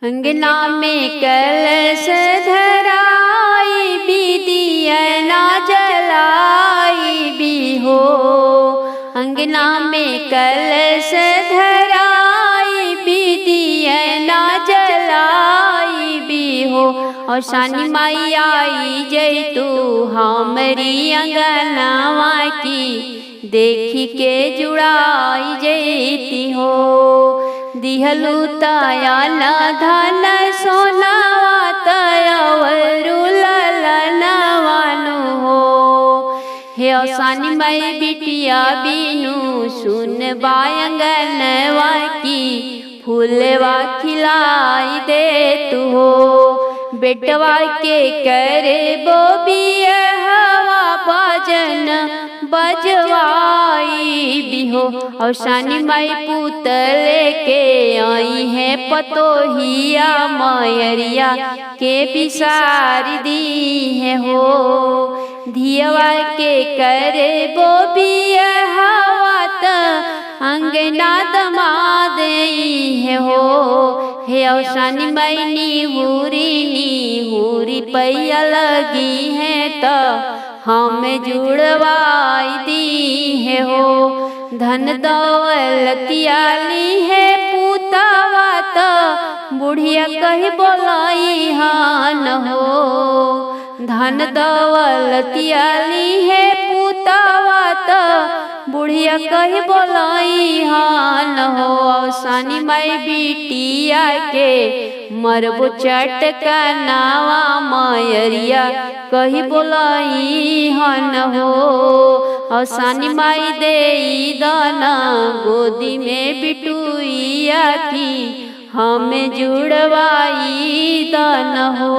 अंगना में कलश धराई बिदिया ना जलाई भी हो। अंगना में कलश धराई बिदिया ना जलाई भी हो। और शानी माई आई जय तू हमारी अंगनावा की देखी के जुड़ाई जयती हो। दिहलु ताया न धन सोनावा तयवरु ललनवानु हो। हे शानी माई बिटिया बिनु सुन बायंगनवा की फूलवा खिलाई दे तू हो। बेटवा के करे बोबिया हवा भजन बजवाई भी हो। और शानी माई पुतले के आई है पतोहिया मयरिया के बिसारी दी है हो। धियवा के करे बोबिया हवा त अंगना दमाद है हो। हे शानी माई नीहुरी पैया लगी है तो हमें जुड़वाई दी है हो। धन दौलतियाली है पुतावा तो बुढ़िया कही बोलाई हान हो। धन दौलतियाली है पुतावा तो बुढ़िया कही बोलाई हान हो। शानी माई बिटिया के मरबो चटका नावा मयरिया कही बोलाई हन हो। और शानी माई दे दाना गोदी में बिटुइया की हमें जुड़वाई दाना हो।